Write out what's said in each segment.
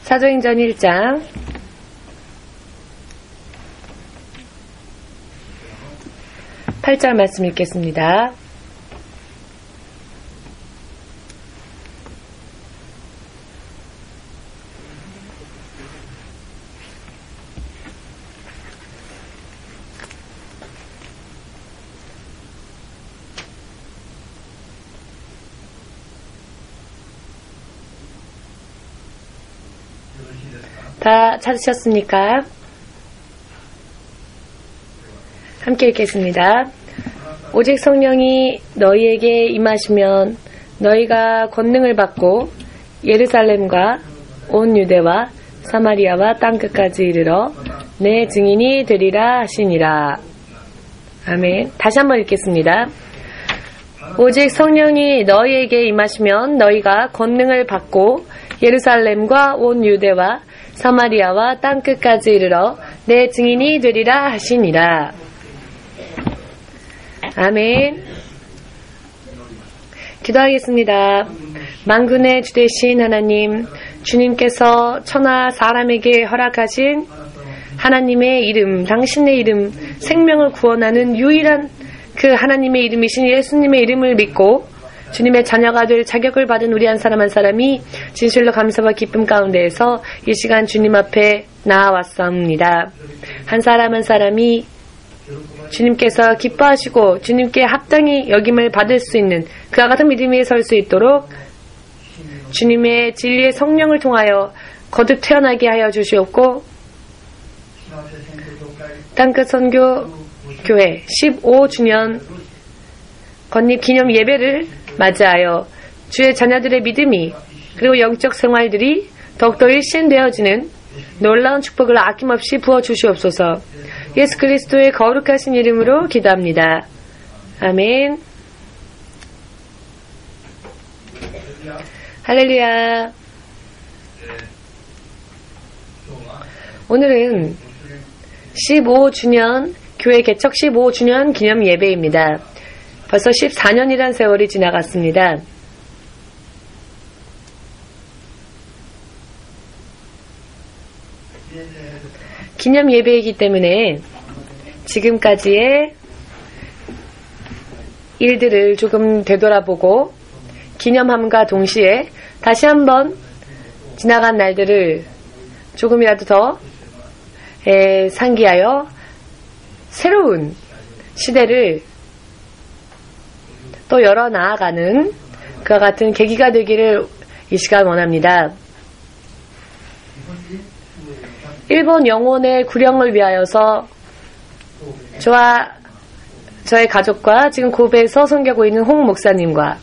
사도행전 1장 8절 말씀 읽겠습니다. 다 찾으셨습니까? 함께 읽겠습니다. 오직 성령이 너희에게 임하시면 너희가 권능을 받고 예루살렘과 온 유대와 사마리아와 땅끝까지 이르러 내 증인이 되리라 하시니라. 아멘. 다시 한번 읽겠습니다. 오직 성령이 너희에게 임하시면 너희가 권능을 받고 예루살렘과 온 유대와 사마리아와 땅끝까지 이르러 내 증인이 되리라 하시니라. 아멘. 기도하겠습니다. 만군의 주 되신 하나님, 주님께서 천하 사람에게 허락하신 하나님의 이름, 당신의 이름, 생명을 구원하는 유일한 그 하나님의 이름이신 예수님의 이름을 믿고 주님의 자녀가 될 자격을 받은 우리 한 사람 한 사람이 진실로 감사와 기쁨 가운데에서 이 시간 주님 앞에 나아왔사옵니다. 한 사람 한 사람이 주님께서 기뻐하시고 주님께 합당히 여김을 받을 수 있는 그와 같은 믿음 위에 설 수 있도록 주님의 진리의 성령을 통하여 거듭 태어나게 하여 주시옵고, 땅끝 선교 교회 15주년 건립 기념 예배를 맞이하여 주의 자녀들의 믿음이 그리고 영적 생활들이 더욱더 일신되어지는 놀라운 축복을 아낌없이 부어주시옵소서. 예수 그리스도의 거룩하신 이름으로 기도합니다. 아멘. 할렐루야. 오늘은 15주년 교회 개척 15주년 기념 예배입니다. 벌써 14년이란 세월이 지나갔습니다. 기념 예배이기 때문에 지금까지의 일들을 조금 되돌아보고 기념함과 동시에 다시 한번 지나간 날들을 조금이라도 더 상기하여 새로운 시대를 또 열어 나아가는 그와 같은 계기가 되기를 이 시간 원합니다. 일본 영혼의 구령을 위하여서 저와 저의 가족과 지금 고베에서 섬기고 있는 홍 목사님과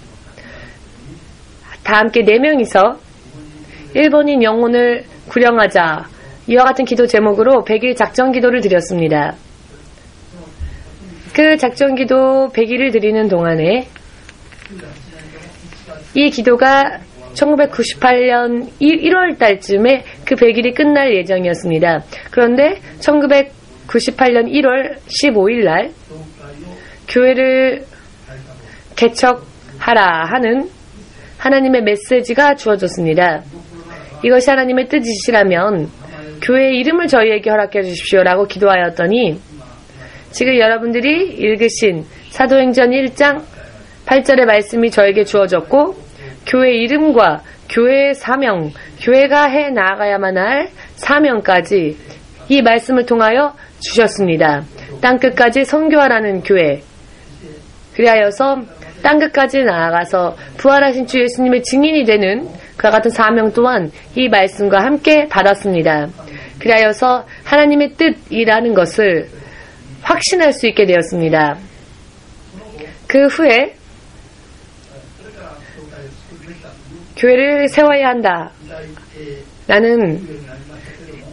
다 함께 4명이서 일본인 영혼을 구령하자, 이와 같은 기도 제목으로 100일 작전 기도를 드렸습니다. 그 작전 기도 100일을 드리는 동안에 이 기도가 1998년 1월 달쯤에 그 100일이 끝날 예정이었습니다. 그런데 1998년 1월 15일 날 교회를 개척하라 하는 하나님의 메시지가 주어졌습니다. 이것이 하나님의 뜻이시라면 교회의 이름을 저희에게 허락해 주십시오라고 기도하였더니 지금 여러분들이 읽으신 사도행전 1장 8절의 말씀이 저에게 주어졌고, 교회 이름과 교회의 사명, 교회가 해 나아가야만 할 사명까지 이 말씀을 통하여 주셨습니다. 땅끝까지 선교하라는 교회, 그리하여서 땅끝까지 나아가서 부활하신 주 예수님의 증인이 되는 그와 같은 사명 또한 이 말씀과 함께 받았습니다. 그리하여서 하나님의 뜻이라는 것을 확신할 수 있게 되었습니다. 그 후에 교회를 세워야 한다 라는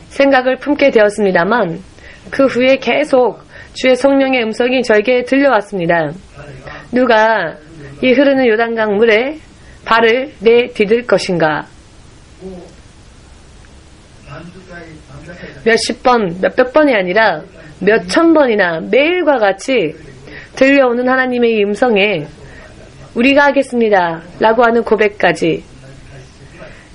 생각을 품게 되었습니다만, 그 후에 계속 주의 성령의 음성이 저에게 들려왔습니다. 누가 이 흐르는 요단강 물에 발을 내디딜 것인가? 몇십 번, 몇백 번이 아니라 몇천 번이나 매일과 같이 들려오는 하나님의 음성에 우리가 하겠습니다 라고 하는 고백까지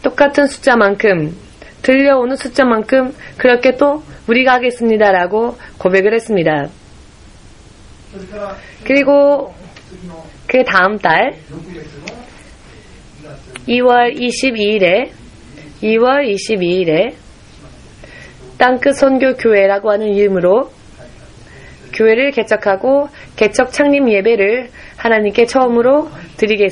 똑같은 숫자만큼 들려오는 숫자만큼 그렇게 또 우리가 하겠습니다라고 고백을 했습니다. 그리고 그 다음 달 2월 22일에 땅끝 선교교회라고 하는 이름으로 교회를 개척하고 개척 창립 예배를 하나님께 처음으로 드리게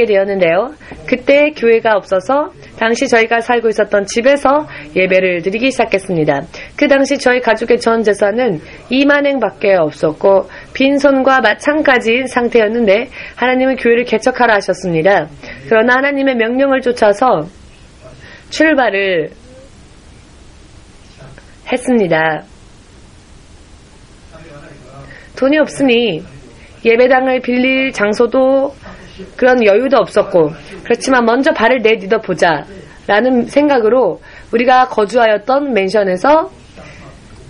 되었는데요. 그때 교회가 없어서 당시 저희가 살고 있었던 집에서 예배를 드리기 시작했습니다. 그 당시 저희 가족의 전 재산은 2만엔 밖에 없었고 빈손과 마찬가지인 상태였는데 하나님은 교회를 개척하라 하셨습니다. 그러나 하나님의 명령을 쫓아서 출발을 했습니다. 돈이 없으니 예배당을 빌릴 장소도 그런 여유도 없었고, 그렇지만 먼저 발을 내딛어 보자 라는 생각으로 우리가 거주하였던 맨션에서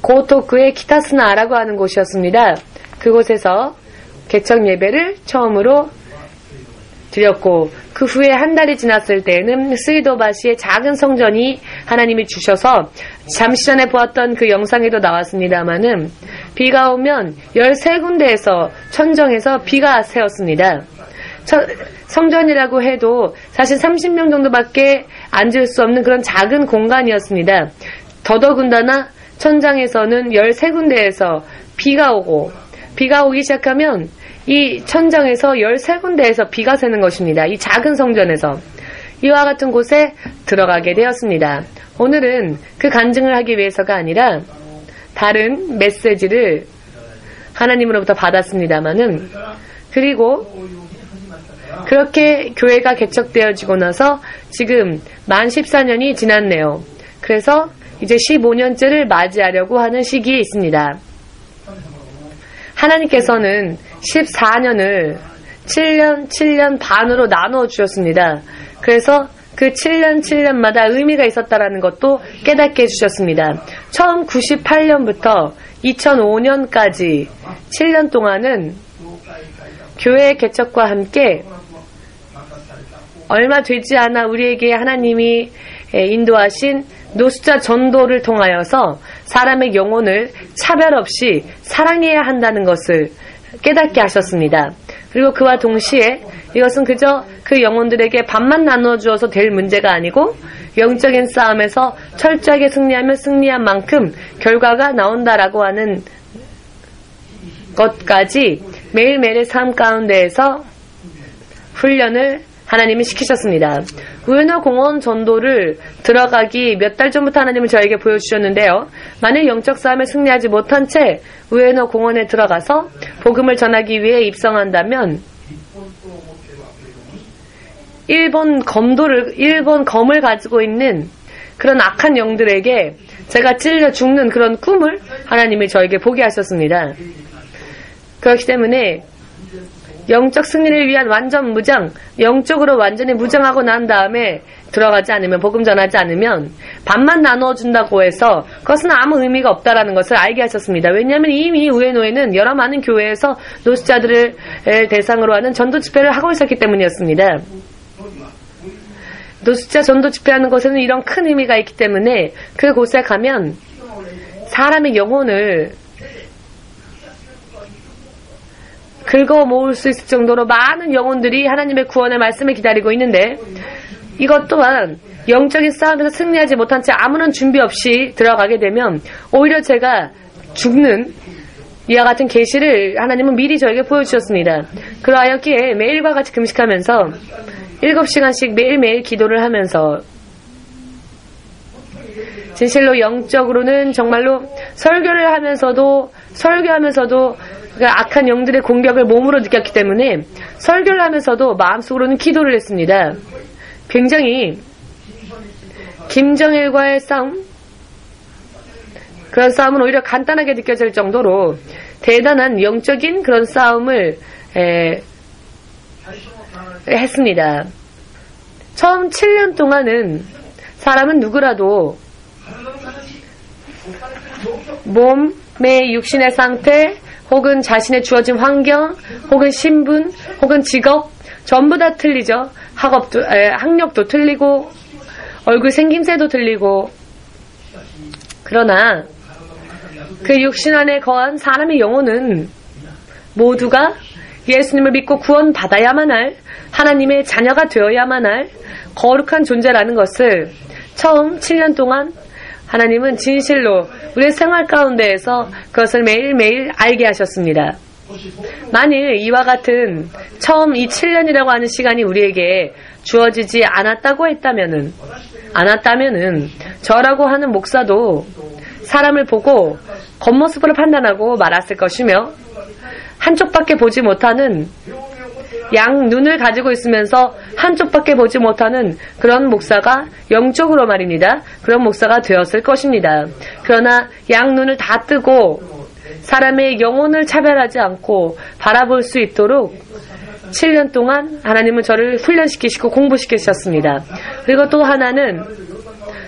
고토쿠의 키타스나라고 하는 곳이었습니다. 그곳에서 개척 예배를 처음으로 드렸고, 그 후에 한 달이 지났을 때에는 스이도바시의 작은 성전이 하나님이 주셔서 잠시 전에 보았던 그 영상에도 나왔습니다마는 비가 오면 13군데에서 천정에서 비가 새었습니다. 성전이라고 해도 사실 30명 정도밖에 앉을 수 없는 그런 작은 공간이었습니다. 더더군다나 천장에서는 13군데에서 비가 오기 시작하면 이 천장에서 13군데에서 비가 새는 것입니다. 이 작은 성전에서. 이와 같은 곳에 들어가게 되었습니다. 오늘은 그 간증을 하기 위해서가 아니라 다른 메시지를 하나님으로부터 받았습니다마는, 그리고 그렇게 교회가 개척되어지고 나서 지금 만 14년이 지났네요. 그래서 이제 15년째를 맞이하려고 하는 시기에 있습니다. 하나님께서는 14년을 7년 반으로 나누어 주셨습니다. 그래서 그 7년마다 의미가 있었다라는 것도 깨닫게 해주셨습니다. 처음 98년부터 2005년까지 7년 동안은 교회 개척과 함께 얼마 되지 않아 우리에게 하나님이 인도하신 노숙자 전도를 통하여서 사람의 영혼을 차별 없이 사랑해야 한다는 것을 깨닫게 하셨습니다. 그리고 그와 동시에 이것은 그저 그 영혼들에게 밥만 나누어 주어서 될 문제가 아니고 영적인 싸움에서 철저하게 승리하면 승리한 만큼 결과가 나온다라고 하는 것까지 매일매일의 삶 가운데에서 훈련을 하나님이 시키셨습니다. 우에노 공원 전도를 들어가기 몇 달 전부터 하나님은 저에게 보여주셨는데요. 만일 영적 싸움에 승리하지 못한 채 우에노 공원에 들어가서 복음을 전하기 위해 입성한다면 일본 검을 가지고 있는 그런 악한 영들에게 제가 찔려 죽는 그런 꿈을 하나님이 저에게 보게 하셨습니다. 그렇기 때문에 영적 승리를 위한 완전 무장, 영적으로 완전히 무장하고 난 다음에 들어가지 않으면, 복음 전하지 않으면 밥만 나누어준다고 해서 그것은 아무 의미가 없다라는 것을 알게 하셨습니다. 왜냐하면 이미 우에노에는 여러 많은 교회에서 노숙자들을 대상으로 하는 전도 집회를 하고 있었기 때문이었습니다. 노숙자 전도 집회하는 곳에는 이런 큰 의미가 있기 때문에 그곳에 가면 사람의 영혼을 긁어 모을 수 있을 정도로 많은 영혼들이 하나님의 구원의 말씀을 기다리고 있는데, 이것 또한 영적인 싸움에서 승리하지 못한 채 아무런 준비 없이 들어가게 되면 오히려 제가 죽는 이와 같은 계시를 하나님은 미리 저에게 보여주셨습니다. 그러하였기에 매일과 같이 금식하면서 7시간씩 매일매일 기도를 하면서 진실로 영적으로는 정말로 설교하면서도 악한 영들의 공격을 몸으로 느꼈기 때문에 설교를 하면서도 마음속으로는 기도를 했습니다. 굉장히 김정일과의 싸움, 그런 싸움은 오히려 간단하게 느껴질 정도로 대단한 영적인 그런 싸움을 했습니다. 처음 7년 동안은 사람은 누구라도 몸의 육신의 상태, 혹은 자신의 주어진 환경, 혹은 신분, 혹은 직업, 전부 다 틀리죠. 학력도 틀리고, 얼굴 생김새도 들리고, 그러나 그 육신 안에 거한 사람의 영혼은 모두가 예수님을 믿고 구원받아야만 할 하나님의 자녀가 되어야만 할 거룩한 존재라는 것을 처음 7년 동안 하나님은 진실로 우리의 생활 가운데에서 그것을 매일매일 알게 하셨습니다. 만일 이와 같은 처음 이 7년이라고 하는 시간이 우리에게 주어지지 않았다면은 저라고 하는 목사도 사람을 보고 겉모습으로 판단하고 말았을 것이며, 한쪽밖에 보지 못하는 양 눈을 가지고 있으면서 한쪽밖에 보지 못하는 그런 목사가 영적으로 말입니다. 그런 목사가 되었을 것입니다. 그러나 양 눈을 다 뜨고 사람의 영혼을 차별하지 않고 바라볼 수 있도록 7년 동안 하나님은 저를 훈련시키시고 공부시키셨습니다. 그리고 또 하나는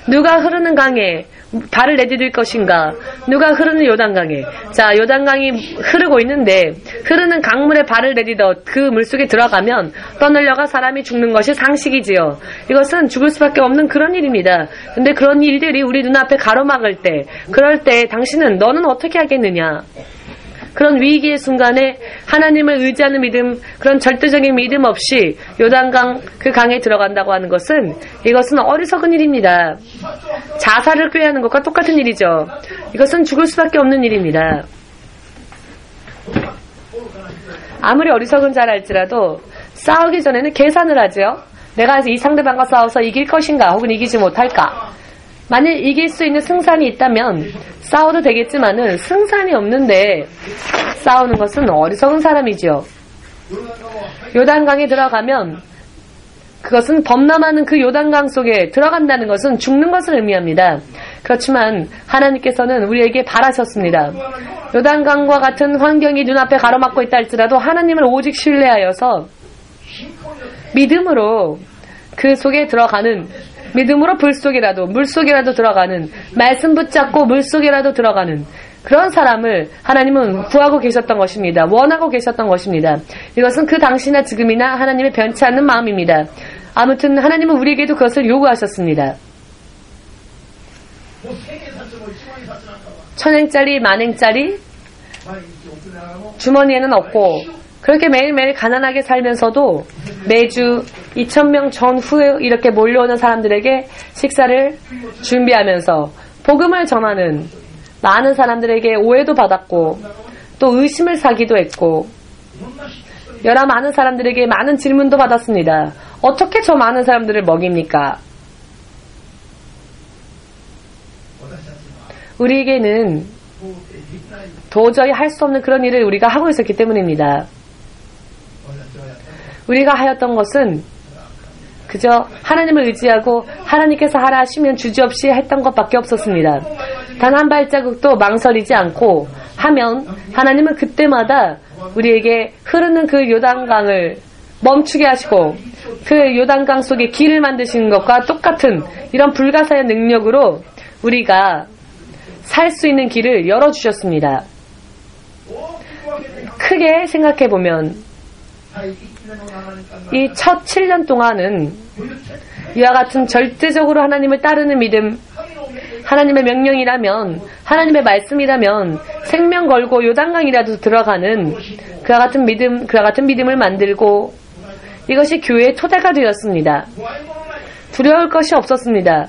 누가 흐르는 강에 발을 내디딜 것인가, 누가 흐르는 요단강에, 자, 요단강이 흐르고 있는데 흐르는 강물에 발을 내디뎌 그 물속에 들어가면 떠내려가 사람이 죽는 것이 상식이지요. 이것은 죽을 수밖에 없는 그런 일입니다. 근데 그런 일들이 우리 눈앞에 가로막을 때, 그럴 때 당신은 너는 어떻게 하겠느냐? 그런 위기의 순간에 하나님을 의지하는 믿음, 그런 절대적인 믿음 없이 요단강 그 강에 들어간다고 하는 것은, 이것은 어리석은 일입니다. 자살을 꾀하는 것과 똑같은 일이죠. 이것은 죽을 수밖에 없는 일입니다. 아무리 어리석은 자라 할지라도 싸우기 전에는 계산을 하죠. 내가 이 상대방과 싸워서 이길 것인가 혹은 이기지 못할까. 만일 이길 수 있는 승산이 있다면 싸워도 되겠지만은 승산이 없는데 싸우는 것은 어리석은 사람이지요. 요단강에 들어가면 그것은 범람하는 그 요단강 속에 들어간다는 것은 죽는 것을 의미합니다. 그렇지만 하나님께서는 우리에게 바라셨습니다. 요단강과 같은 환경이 눈앞에 가로막고 있다 할지라도 하나님을 오직 신뢰하여서 믿음으로 그 속에 들어가는, 믿음으로 불 속이라도 물 속이라도 들어가는, 말씀 붙잡고 물 속이라도 들어가는 그런 사람을 하나님은 구하고 계셨던 것입니다. 원하고 계셨던 것입니다. 이것은 그 당시나 지금이나 하나님의 변치 않는 마음입니다. 아무튼 하나님은 우리에게도 그것을 요구하셨습니다. 천행짜리 만행짜리 주머니에는 없고, 그렇게 매일매일 가난하게 살면서도 매주 2,000명 전후에 이렇게 몰려오는 사람들에게 식사를 준비하면서 복음을 전하는 많은 사람들에게 오해도 받았고 또 의심을 사기도 했고, 여러 많은 사람들에게 많은 질문도 받았습니다. 어떻게 저 많은 사람들을 먹입니까? 우리에게는 도저히 할 수 없는 그런 일을 우리가 하고 있었기 때문입니다. 우리가 하였던 것은 그저 하나님을 의지하고 하나님께서 하라 하시면 주저없이 했던 것밖에 없었습니다. 단 한 발자국도 망설이지 않고 하면 하나님은 그때마다 우리에게 흐르는 그 요단강을 멈추게 하시고 그 요단강 속에 길을 만드시는 것과 똑같은 이런 불가사의 능력으로 우리가 살 수 있는 길을 열어주셨습니다. 크게 생각해보면 이 첫 7년 동안은 이와 같은 절대적으로 하나님을 따르는 믿음, 하나님의 명령이라면, 하나님의 말씀이라면 생명 걸고 요단강이라도 들어가는 그와 같은 믿음을 만들고, 이것이 교회의 토대가 되었습니다. 두려울 것이 없었습니다.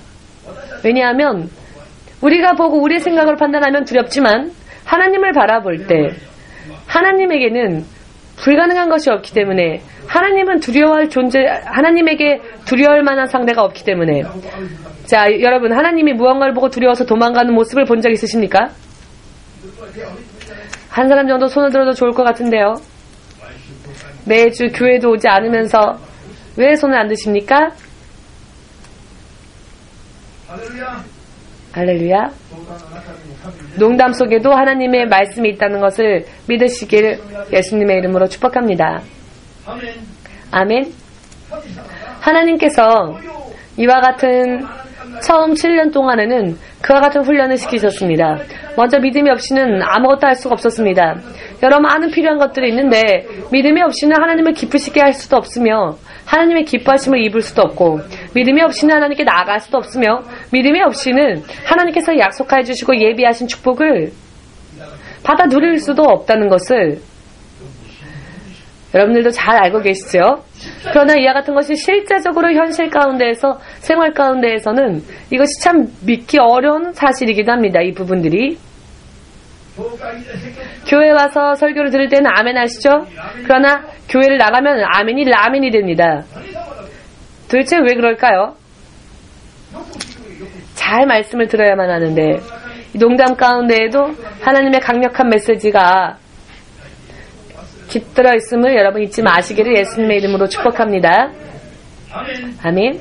왜냐하면 우리가 보고 우리의 생각을 판단하면 두렵지만 하나님을 바라볼 때 하나님에게는 불가능한 것이 없기 때문에, 하나님은 두려워할 존재, 하나님에게 두려워할 만한 상대가 없기 때문에. 자, 여러분, 하나님이 무언가를 보고 두려워서 도망가는 모습을 본 적 있으십니까? 한 사람 정도 손을 들어도 좋을 것 같은데요. 매주 교회도 오지 않으면서 왜 손을 안 드십니까? 할렐루야. 농담 속에도 하나님의 말씀이 있다는 것을 믿으시길 예수님의 이름으로 축복합니다. 아멘. 하나님께서 이와 같은 처음 7년 동안에는 그와 같은 훈련을 시키셨습니다. 먼저 믿음이 없이는 아무것도 할 수가 없었습니다. 여러 많은 필요한 것들이 있는데 믿음이 없이는 하나님을 기쁘시게 할 수도 없으며 하나님의 기뻐하심을 입을 수도 없고 믿음이 없이는 하나님께 나아갈 수도 없으며 믿음이 없이는 하나님께서 약속하여 주시고 예비하신 축복을 받아 누릴 수도 없다는 것을 여러분들도 잘 알고 계시죠? 그러나 이와 같은 것이 실제적으로 현실 가운데에서 생활 가운데에서는 이것이 참 믿기 어려운 사실이기도 합니다. 이 부분들이 교회 와서 설교를 들을 때는 아멘 하시죠? 그러나 교회를 나가면 아멘이 라멘이 됩니다. 도대체 왜 그럴까요? 잘 말씀을 들어야만 하는데 농담 가운데에도 하나님의 강력한 메시지가 깃들어 있음을 여러분 잊지 마시기를 예수님의 이름으로 축복합니다. 아멘.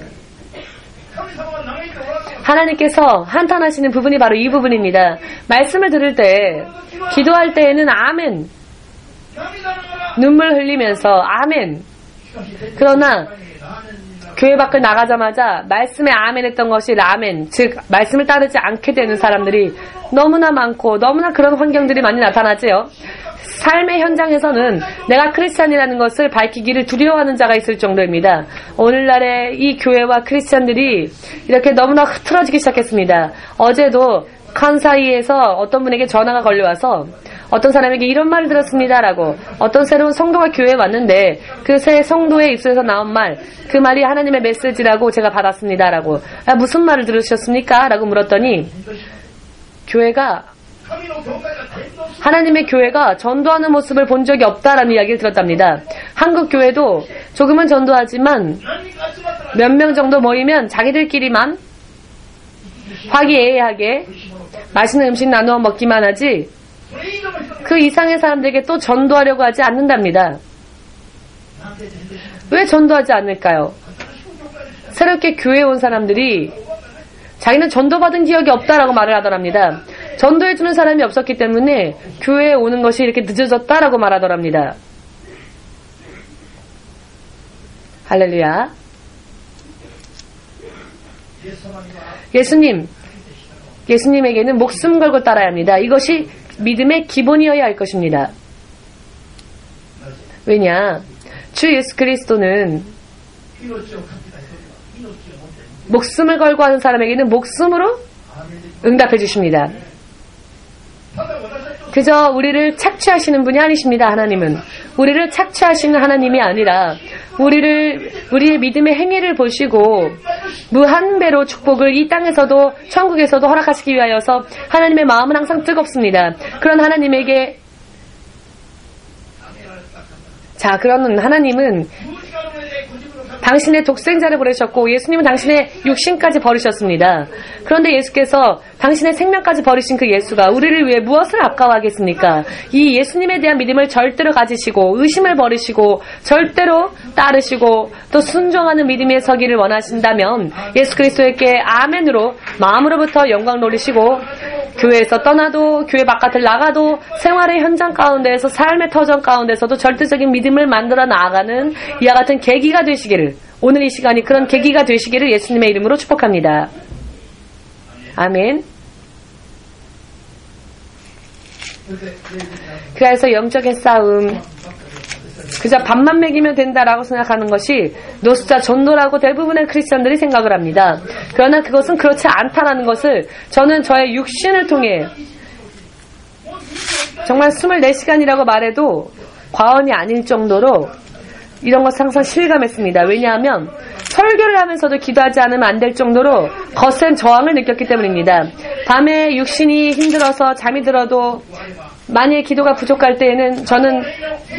하나님께서 한탄하시는 부분이 바로 이 부분입니다. 말씀을 들을 때, 기도할 때에는 아멘. 눈물 흘리면서 아멘. 그러나 교회 밖을 나가자마자 말씀에 아멘 했던 것이 라멘, 즉 말씀을 따르지 않게 되는 사람들이 너무나 많고 너무나 그런 환경들이 많이 나타나지요. 삶의 현장에서는 내가 크리스찬이라는 것을 밝히기를 두려워하는 자가 있을 정도입니다. 오늘날의 이 교회와 크리스찬들이 이렇게 너무나 흐트러지기 시작했습니다. 어제도 칸사이에서 어떤 분에게 전화가 걸려와서 어떤 사람에게 이런 말을 들었습니다라고, 어떤 새로운 성도가 교회에 왔는데 그 새 성도의 입술에서 나온 말, 그 말이 하나님의 메시지라고 제가 받았습니다라고. 무슨 말을 들으셨습니까? 라고 물었더니 하나님의 교회가 전도하는 모습을 본 적이 없다라는 이야기를 들었답니다. 한국 교회도 조금은 전도하지만 몇 명 정도 모이면 자기들끼리만 화기애애하게 맛있는 음식 나누어 먹기만 하지 그 이상의 사람들에게 또 전도하려고 하지 않는답니다. 왜 전도하지 않을까요? 새롭게 교회에 온 사람들이 자기는 전도받은 기억이 없다라고 말을 하더랍니다. 전도해주는 사람이 없었기 때문에 교회에 오는 것이 이렇게 늦어졌다라고 말하더랍니다. 할렐루야. 예수님에게는 목숨 걸고 따라야 합니다. 이것이 믿음의 기본이어야 할 것입니다. 왜냐? 주 예수 그리스도는 목숨을 걸고 하는 사람에게는 목숨으로 응답해 주십니다. 그저 우리를 착취하시는 분이 아니십니다. 하나님은 우리를 착취하시는 하나님이 아니라 우리의 믿음의 행위를 보시고 무한배로 축복을 이 땅에서도 천국에서도 허락하시기 위하여서 하나님의 마음은 항상 뜨겁습니다. 그런 하나님에게 그런 하나님은 당신의 독생자를 보내셨고 예수님은 당신의 육신까지 버리셨습니다. 그런데 예수께서 당신의 생명까지 버리신 그 예수가 우리를 위해 무엇을 아까워하겠습니까? 이 예수님에 대한 믿음을 절대로 가지시고 의심을 버리시고 절대로 따르시고 또 순종하는 믿음에 서기를 원하신다면 예수 그리스도에게 아멘으로 마음으로부터 영광 돌리시고 교회에서 떠나도 교회 바깥을 나가도 생활의 현장 가운데에서 삶의 터전 가운데서도 절대적인 믿음을 만들어 나아가는 이와 같은 계기가 되시기를, 오늘 이 시간이 그런 계기가 되시기를 예수님의 이름으로 축복합니다. 아멘. 그래서 영적인 싸움, 그저 밥만 먹이면 된다라고 생각하는 것이 노숙자 전도라고 대부분의 크리스천들이 생각을 합니다. 그러나 그것은 그렇지 않다라는 것을 저는 저의 육신을 통해 정말 24시간이라고 말해도 과언이 아닐 정도로 이런 것을 항상 실감했습니다. 왜냐하면 설교를 하면서도 기도하지 않으면 안 될 정도로 거센 저항을 느꼈기 때문입니다. 밤에 육신이 힘들어서 잠이 들어도 만약에 기도가 부족할 때에는 저는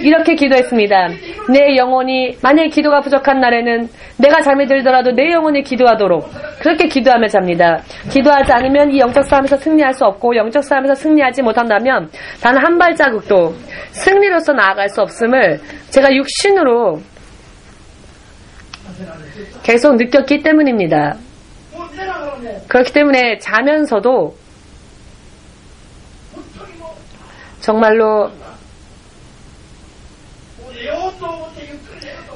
이렇게 기도했습니다. 내 영혼이 만약에 기도가 부족한 날에는 내가 잠이 들더라도 내 영혼이 기도하도록 그렇게 기도하며 잡니다. 기도하지 않으면 이 영적 싸움에서 승리할 수 없고 영적 싸움에서 승리하지 못한다면 단 한 발자국도 승리로서 나아갈 수 없음을 제가 육신으로 계속 느꼈기 때문입니다. 그렇기 때문에 자면서도 정말로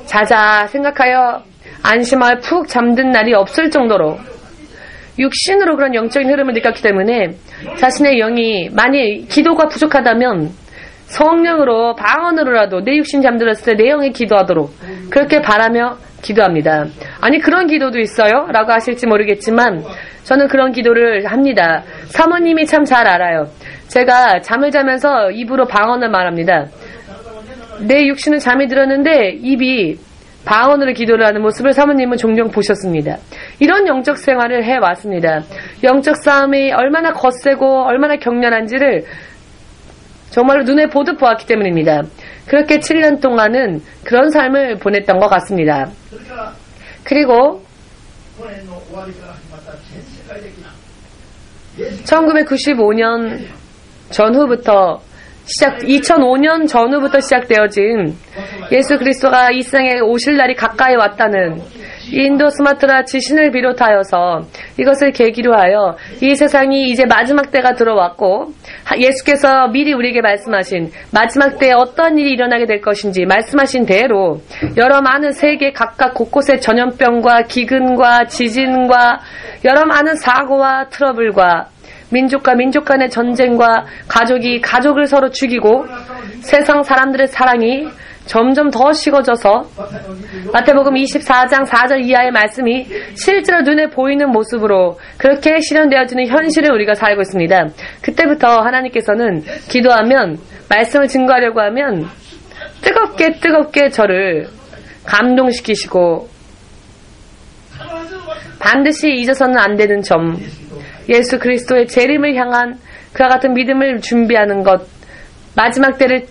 자자 생각하여 안심하여 푹 잠든 날이 없을 정도로 육신으로 그런 영적인 흐름을 느꼈기 때문에 자신의 영이 만약 기도가 부족하다면 성령으로 방언으로라도 내 육신 잠들었을 때 내 영이 기도하도록 그렇게 바라며 기도합니다. 아니 그런 기도도 있어요? 라고 하실지 모르겠지만 저는 그런 기도를 합니다. 사모님이 참 잘 알아요. 제가 잠을 자면서 입으로 방언을 말합니다. 내 육신은 잠이 들었는데 입이 방언으로 기도를 하는 모습을 사모님은 종종 보셨습니다. 이런 영적 생활을 해왔습니다. 영적 싸움이 얼마나 거세고 얼마나 격렬한지를 정말로 눈에 보듯 보았기 때문입니다. 그렇게 7년 동안은 그런 삶을 보냈던 것 같습니다. 그리고 1995년 전후부터 2005년 전후부터 시작되어진 예수 그리스도가 이 세상에 오실 날이 가까이 왔다는 인도 스마트라 지신을 비롯하여서 이것을 계기로 하여 이 세상이 이제 마지막 때가 들어왔고 예수께서 미리 우리에게 말씀하신 마지막 때에 어떤 일이 일어나게 될 것인지 말씀하신 대로 여러 많은 세계 각각 곳곳의 전염병과 기근과 지진과 여러 많은 사고와 트러블과 민족과 민족 간의 전쟁과 가족이 가족을 서로 죽이고 세상 사람들의 사랑이 점점 더 식어져서 마태복음 24장 4절 이하의 말씀이 실제로 눈에 보이는 모습으로 그렇게 실현되어지는 현실을 우리가 살고 있습니다. 그때부터 하나님께서는 기도하면 말씀을 증거하려고 하면 뜨겁게 저를 감동시키시고 반드시 잊어서는 안 되는 점 예수 그리스도의 재림을 향한 그와 같은 믿음을 준비하는 것 마지막 때를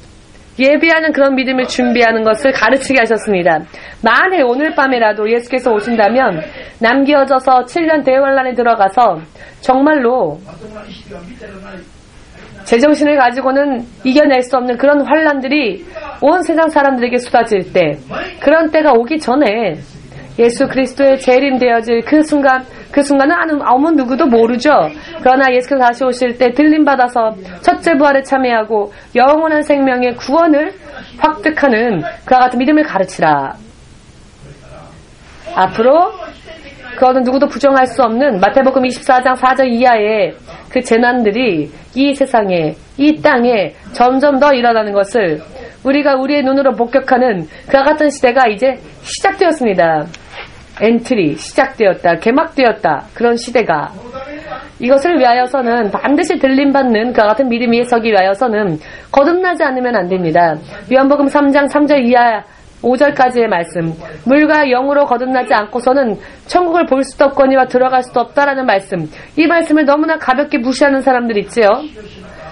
예비하는 그런 믿음을 준비하는 것을 가르치게 하셨습니다. 만일 오늘 밤에라도 예수께서 오신다면 남겨져서 7년 대환란에 들어가서 정말로 제정신을 가지고는 이겨낼 수 없는 그런 환란들이 온 세상 사람들에게 쏟아질 때 그런 때가 오기 전에 예수 그리스도의 재림되어질 그 순간은 아무 누구도 모르죠. 그러나 예수께서 다시 오실 때 들림받아서 첫째 부활에 참여하고 영원한 생명의 구원을 획득하는 그와 같은 믿음을 가르치라. 앞으로 그거는 누구도 부정할 수 없는 마태복음 24장 4절 이하의 그 재난들이 이 세상에 이 땅에 점점 더 일어나는 것을 우리가 우리의 눈으로 목격하는 그와 같은 시대가 이제 시작되었습니다. 엔트리 시작되었다. 개막되었다. 그런 시대가 이것을 위하여서는 반드시 들림받는 그와 같은 믿음이 서기 위하여서는 거듭나지 않으면 안 됩니다. 요한복음 3장 3절 이하 5절까지의 말씀 물과 영으로 거듭나지 않고서는 천국을 볼 수도 없거니와 들어갈 수도 없다라는 말씀 이 말씀을 너무나 가볍게 무시하는 사람들 있지요.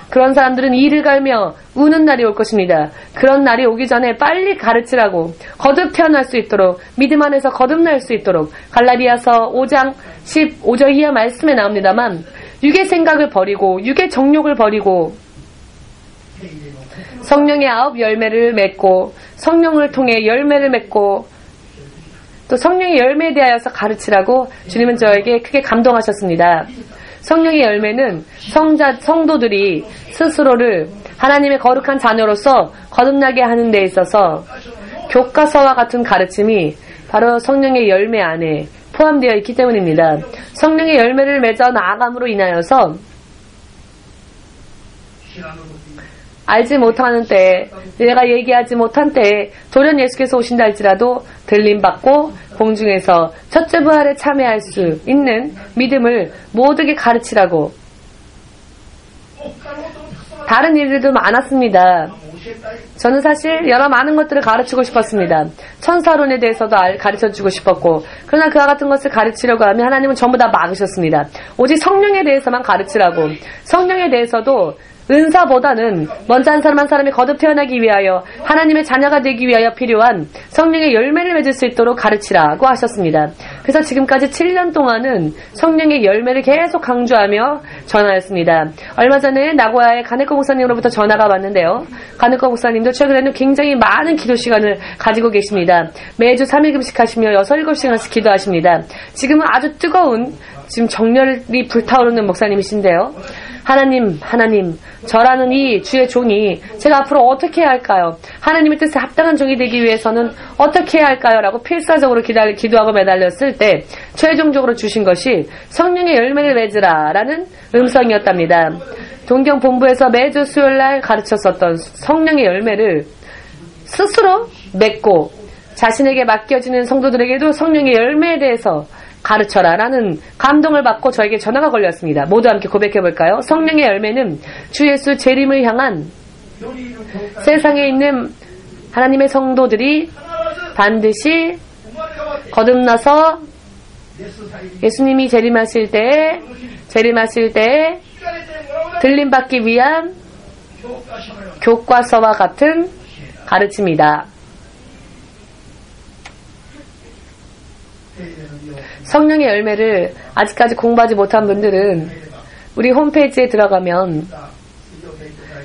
그런 사람들은 이를 갈며 우는 날이 올 것입니다. 그런 날이 오기 전에 빨리 가르치라고 거듭 태어날 수 있도록 믿음 안에서 거듭날 수 있도록 갈라디아서 5장 15절 이하 말씀에 나옵니다만 육의 생각을 버리고 육의 정욕을 버리고 성령의 9 열매를 맺고 성령을 통해 열매를 맺고 또 성령의 열매에 대하여서 가르치라고 주님은 저에게 크게 감동하셨습니다. 성령의 열매는 성도들이 스스로를 하나님의 거룩한 자녀로서 거듭나게 하는 데 있어서 교과서와 같은 가르침이 바로 성령의 열매 안에 포함되어 있기 때문입니다. 성령의 열매를 맺어 나아감으로 인하여서 알지 못하는 때에 내가 얘기하지 못한 때에 돌연 예수께서 오신다 할지라도 들림받고 공중에서 첫째 부활에 참여할 수 있는 믿음을 모두에게 가르치라고 다른 일들도 많았습니다. 저는 사실 여러 많은 것들을 가르치고 싶었습니다. 천사론에 대해서도 가르쳐주고 싶었고 그러나 그와 같은 것을 가르치려고 하면 하나님은 전부 다 막으셨습니다. 오직 성령에 대해서만 가르치라고 성령에 대해서도 은사보다는 먼저 한 사람 한 사람이 거듭 태어나기 위하여 하나님의 자녀가 되기 위하여 필요한 성령의 열매를 맺을 수 있도록 가르치라고 하셨습니다. 그래서 지금까지 7년 동안은 성령의 열매를 계속 강조하며 전하였습니다. 얼마 전에 나고야의 가네코 목사님으로부터 전화가 왔는데요. 가네코 목사님도 최근에는 굉장히 많은 기도 시간을 가지고 계십니다. 매주 3일 금식하시며 6, 7시간씩 기도하십니다. 지금은 아주 뜨거운 지금 정열이 불타오르는 목사님이신데요. 하나님, 저라는 이 주의 종이 제가 앞으로 어떻게 해야 할까요? 하나님의 뜻에 합당한 종이 되기 위해서는 어떻게 해야 할까요? 라고 필사적으로 기도하고 매달렸을 때 최종적으로 주신 것이 성령의 열매를 맺으라 라는 음성이었답니다. 동경 본부에서 매주 수요일날 가르쳤었던 성령의 열매를 스스로 맺고 자신에게 맡겨지는 성도들에게도 성령의 열매에 대해서 가르쳐라 라는 감동을 받고 저에게 전화가 걸렸습니다. 모두 함께 고백해볼까요? 성령의 열매는 주 예수 재림을 향한 세상에 있는 하나님의 성도들이 반드시 거듭나서 예수님이 재림하실 때에 들림받기 위한 교과서와 같은 가르침이다. 성령의 열매를 아직까지 공부하지 못한 분들은 우리 홈페이지에 들어가면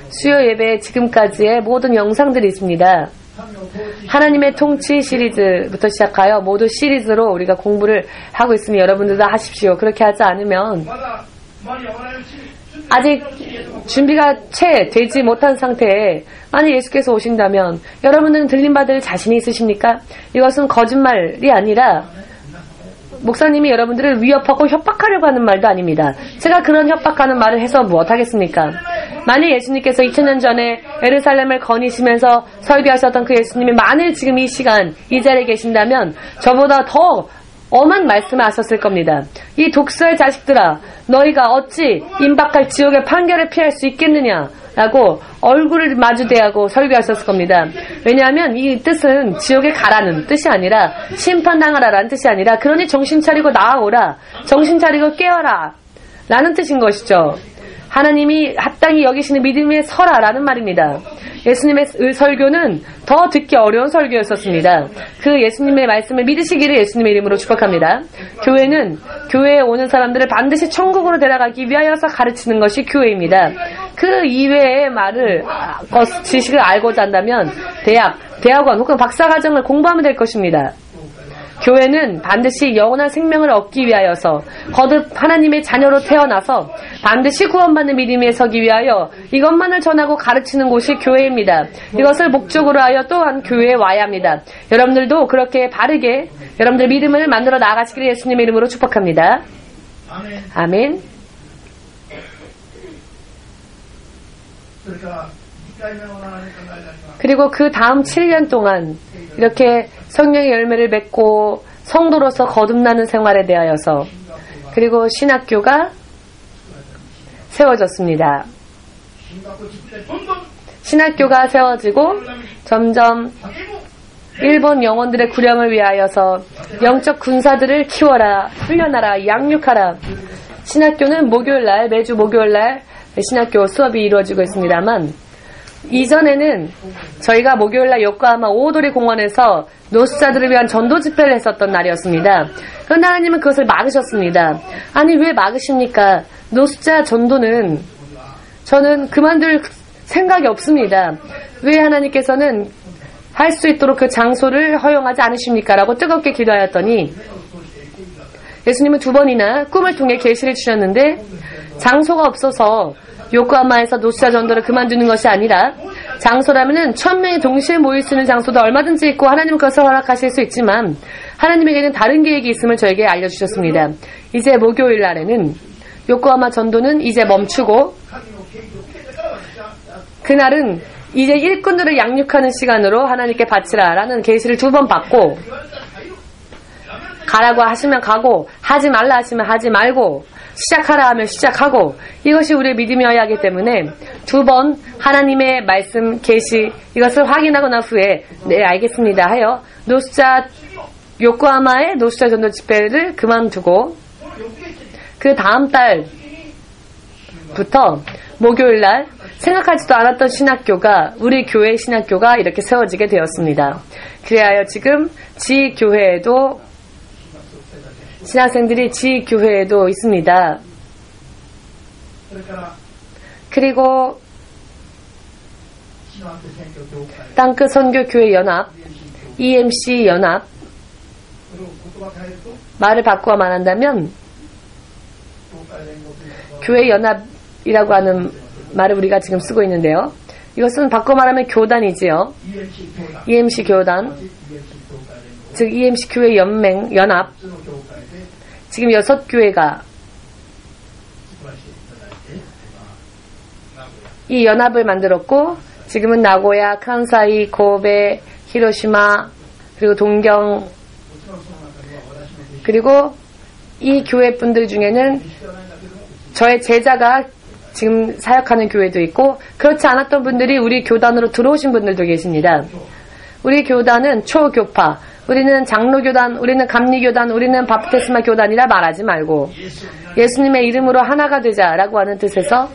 수요 예배 지금까지의 모든 영상들이 있습니다. 하나님의 통치 시리즈부터 시작하여 모두 시리즈로 우리가 공부를 하고 있으니 여러분들도 하십시오. 그렇게 하지 않으면 아직 준비가 채 되지 못한 상태에 만약 예수께서 오신다면 여러분들은 들림받을 자신이 있으십니까? 이것은 거짓말이 아니라 목사님이 여러분들을 위협하고 협박하려고 하는 말도 아닙니다. 제가 그런 협박하는 말을 해서 무엇하겠습니까? 만일 예수님께서 2000년 전에 예루살렘을 거니시면서 설교하셨던 그 예수님이 만일 지금 이 시간 이 자리에 계신다면 저보다 더 엄한 말씀을 하셨을 겁니다. 이 독수의 자식들아, 너희가 어찌 임박할 지옥의 판결을 피할 수 있겠느냐 라고 얼굴을 마주대하고 설교하셨을 겁니다. 왜냐하면 이 뜻은 지옥에 가라는 뜻이 아니라 심판당하라라는 뜻이 아니라 그러니 정신 차리고 나아오라, 정신 차리고 깨어라 라는 뜻인 것이죠. 하나님이 합당히 여기시는 믿음에 서라라는 말입니다. 예수님의 설교는 더 듣기 어려운 설교였었습니다. 그 예수님의 말씀을 믿으시기를 예수님의 이름으로 축복합니다. 교회는 교회에 오는 사람들을 반드시 천국으로 데려가기 위하여서 가르치는 것이 교회입니다. 그 이외의 지식을 알고자 한다면 대학원 혹은 박사과정을 공부하면 될 것입니다. 교회는 반드시 영원한 생명을 얻기 위하여서 거듭 하나님의 자녀로 태어나서 반드시 구원받는 믿음 위에 서기 위하여 이것만을 전하고 가르치는 곳이 교회입니다. 이것을 목적으로 하여 또한 교회에 와야 합니다. 여러분들도 그렇게 바르게 여러분들 믿음을 만들어 나아가시기를 예수님의 이름으로 축복합니다. 아멘. 그리고 그 다음 7년 동안 이렇게 성령의 열매를 맺고 성도로서 거듭나는 생활에 대하여서 그리고 신학교가 세워졌습니다. 신학교가 세워지고 점점 일본 영혼들의 구령을 위하여서 영적 군사들을 키워라, 훈련하라, 양육하라. 신학교는 매주 목요일날 신학교 수업이 이루어지고 있습니다만 이전에는 저희가 목요일날 요코하마 오오도리 공원에서 노숙자들을 위한 전도 집회를 했었던 날이었습니다. 그런데 하나님은 그것을 막으셨습니다. 아니 왜 막으십니까? 노숙자 전도는 저는 그만둘 생각이 없습니다. 왜 하나님께서는 할 수 있도록 그 장소를 허용하지 않으십니까? 라고 뜨겁게 기도하였더니 예수님은 2번이나 꿈을 통해 계시를 주셨는데 장소가 없어서 요코하마에서 노숙자 전도를 그만두는 것이 아니라 장소라면은 1000명이 동시에 모일 수 있는 장소도 얼마든지 있고 하나님은 그것을 허락하실 수 있지만 하나님에게는 다른 계획이 있음을 저에게 알려주셨습니다. 이제 목요일 날에는 요코하마 전도는 이제 멈추고 그날은 이제 일꾼들을 양육하는 시간으로 하나님께 바치라 라는 계시를 2번 받고 가라고 하시면 가고 하지 말라 하시면 하지 말고 시작하라 하면 시작하고 이것이 우리의 믿음이어야 하기 때문에 2번 하나님의 말씀 계시 이것을 확인하고 난 후에 네 알겠습니다 하여 요코하마의 노숙자 전도 집회를 그만두고 그 다음 달부터 목요일날 생각하지도 않았던 신학교가 우리 교회 신학교가 이렇게 세워지게 되었습니다. 그래야 지금 지교회에도 신학생들이 지교회에도 있습니다. 그리고 땅끝 선교교회 연합, EMC 연합 말을 바꾸어 말한다면 교회 연합이라고 하는 말을 우리가 지금 쓰고 있는데요. 이것은 바꿔 말하면 교단이지요. EMC 교단, 즉 EMC 교회 연합. 지금 6교회가 이 연합을 만들었고 지금은 나고야, 칸사이, 고베, 히로시마, 그리고 동경, 그리고 이 교회 분들 중에는 저의 제자가 지금 사역하는 교회도 있고 그렇지 않았던 분들이 우리 교단으로 들어오신 분들도 계십니다. 우리 교단은 초교파, 우리는 장로교단, 우리는 감리교단, 우리는 바프티스마 교단이라 말하지 말고 예수님의 이름으로 하나가 되자라고 하는 뜻에서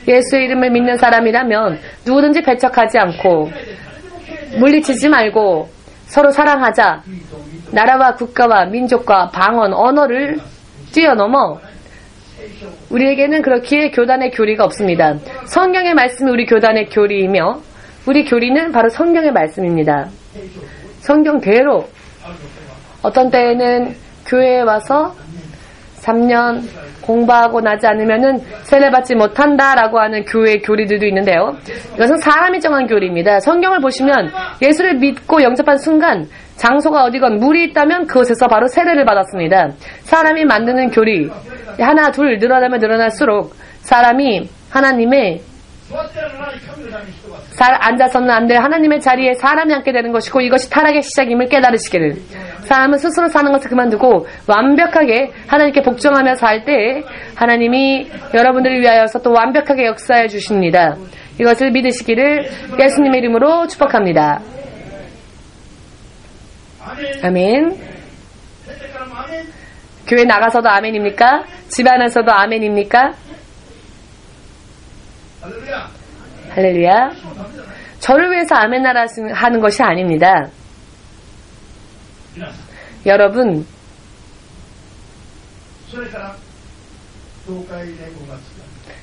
예수의 이름을 믿는 사람이라면 누구든지 배척하지 않고 물리치지 말고 서로 사랑하자. 나라와 국가와 민족과 방언, 언어를 뛰어넘어 우리에게는 그렇기에 교단의 교리가 없습니다. 성경의 말씀이 우리 교단의 교리이며 우리 교리는 바로 성경의 말씀입니다. 성경대로 어떤 때에는 교회에 와서 3년 공부하고 나지 않으면은 세례받지 못한다라고 하는 교회의 교리들도 있는데요. 이것은 사람이 정한 교리입니다. 성경을 보시면 예수를 믿고 영접한 순간 장소가 어디건 물이 있다면 그곳에서 바로 세례를 받았습니다. 사람이 만드는 교리 하나 둘 늘어나면 늘어날수록 사람이 하나님의 앉아서는 안 될 하나님의 자리에 사람이 앉게 되는 것이고 이것이 타락의 시작임을 깨달으시기를. 사람은 스스로 사는 것을 그만두고 완벽하게 하나님께 복종하며 살 때 하나님이 여러분들을 위하여서 또 완벽하게 역사해 주십니다. 이것을 믿으시기를 예수님의 이름으로 축복합니다. 아멘. 교회 나가서도 아멘입니까? 집 안에서도 아멘입니까? 할렐루야. 저를 위해서 아멘하라 하는 것이 아닙니다. 여러분,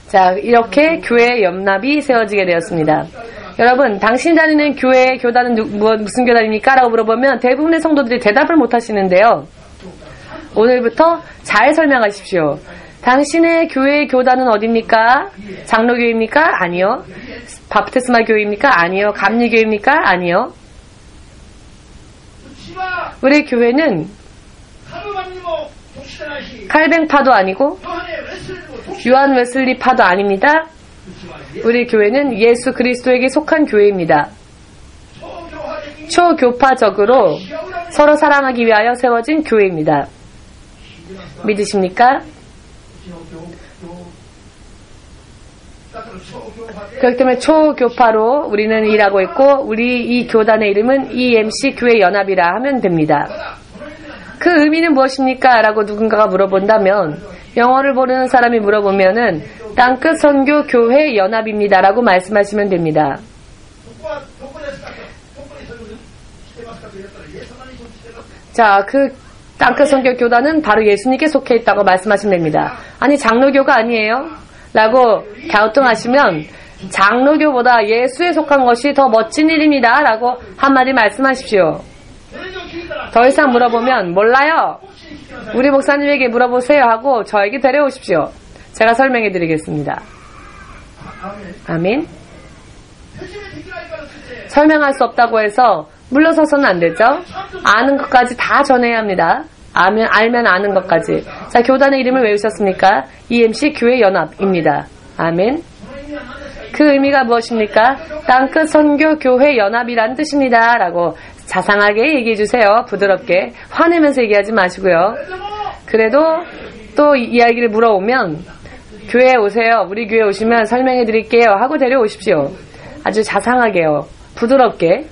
자, 이렇게 교회의 연합이 세워지게 되었습니다. 여러분, 당신이 다니는 교회 교단은 무슨 교단입니까? 라고 물어보면 대부분의 성도들이 대답을 못 하시는데요. 오늘부터 잘 설명하십시오. 당신의 교회의 교단은 어디입니까? 장로교입니까? 아니요. 바프티스마 교회입니까? 아니요. 감리교입니까? 아니요. 우리 교회는 칼뱅파도 아니고 요한 웨슬리파도 아닙니다. 우리 교회는 예수 그리스도에게 속한 교회입니다. 초교파적으로 서로 사랑하기 위하여 세워진 교회입니다. 믿으십니까? 그렇기 때문에 초교파로 우리는 일하고 있고 우리 이 교단의 이름은 EMC 교회 연합이라 하면 됩니다. 그 의미는 무엇입니까? 라고 누군가가 물어본다면 영어를 모르는 사람이 물어보면은 땅끝 선교 교회 연합입니다 라고 말씀하시면 됩니다. 자, 그 땅끝 선교 교단은 바로 예수님께 속해 있다고 말씀하시면 됩니다. 아니 장로교가 아니에요? 라고 갸우뚱하시면 장로교보다 예수에 속한 것이 더 멋진 일입니다 라고 한마디 말씀하십시오. 더 이상 물어보면 몰라요. 우리 목사님에게 물어보세요 하고 저에게 데려오십시오. 제가 설명해 드리겠습니다. 아멘. 설명할 수 없다고 해서 물러서서는 안 되죠. 아는 것까지 다 전해야 합니다. 알면 아는 것까지. 자, 교단의 이름을 외우셨습니까? EMC 교회 연합입니다. 아멘. 그 의미가 무엇입니까? 땅끝 선교 교회 연합이란 뜻입니다. 라고 자상하게 얘기해 주세요. 부드럽게. 화내면서 얘기하지 마시고요. 그래도 또 이야기를 물어오면 교회에 오세요. 우리 교회에 오시면 설명해 드릴게요. 하고 데려오십시오. 아주 자상하게요. 부드럽게.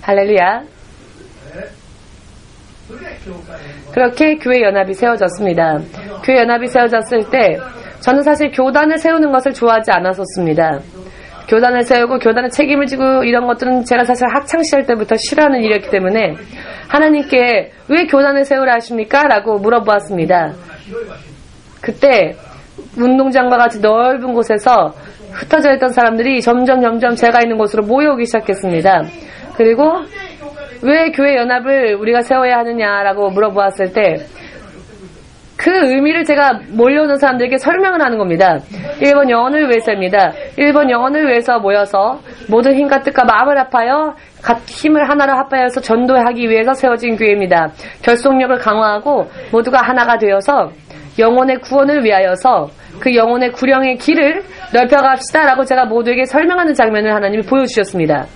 할렐루야. 그렇게 교회 연합이 세워졌습니다. 교회 연합이 세워졌을 때 저는 사실 교단을 세우는 것을 좋아하지 않았었습니다. 교단을 세우고 교단의 책임을 지고 이런 것들은 제가 사실 학창시절 때부터 싫어하는 일이었기 때문에 하나님께 왜 교단을 세우라 하십니까? 라고 물어보았습니다. 그때 운동장과 같이 넓은 곳에서 흩어져 있던 사람들이 점점 제가 있는 곳으로 모여오기 시작했습니다. 그리고 왜 교회 연합을 우리가 세워야 하느냐라고 물어보았을 때 그 의미를 제가 몰려오는 사람들에게 설명을 하는 겁니다. 1번 영혼을 위해서입니다. 1번 영혼을 위해서 모여서 모든 힘과 뜻과 마음을 합하여 힘을 하나로 합하여서 전도하기 위해서 세워진 교회입니다. 결속력을 강화하고 모두가 하나가 되어서 영혼의 구원을 위하여서 그 영혼의 구령의 길을 넓혀갑시다 라고 제가 모두에게 설명하는 장면을 하나님이 보여주셨습니다.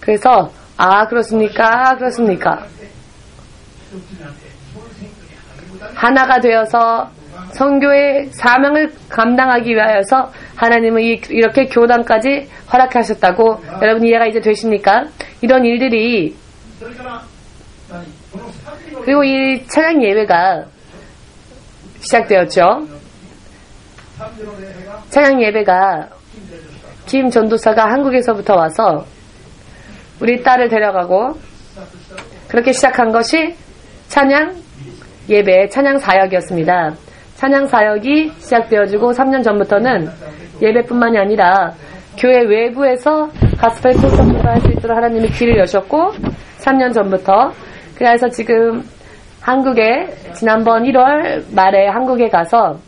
그래서 그렇습니까? 그렇습니까? 하나가 되어서 선교의 사명을 감당하기 위하여서 하나님은 이렇게 교단까지 허락하셨다고 여러분 이해가 이제 되십니까? 이런 일들이 그리고 이 찬양 예배가 시작되었죠. 찬양 예배가 김 전도사가 한국에서부터 와서 우리 딸을 데려가고 그렇게 시작한 것이 찬양 예배, 찬양 사역이었습니다. 찬양 사역이 시작되어지고 3년 전부터는 예배뿐만이 아니라 교회 외부에서 가스펠 콘서트를 할 수 있도록 하나님이 길을 여셨고 3년 전부터 그래서 지금 한국에 지난번 1월 말에 한국에 가서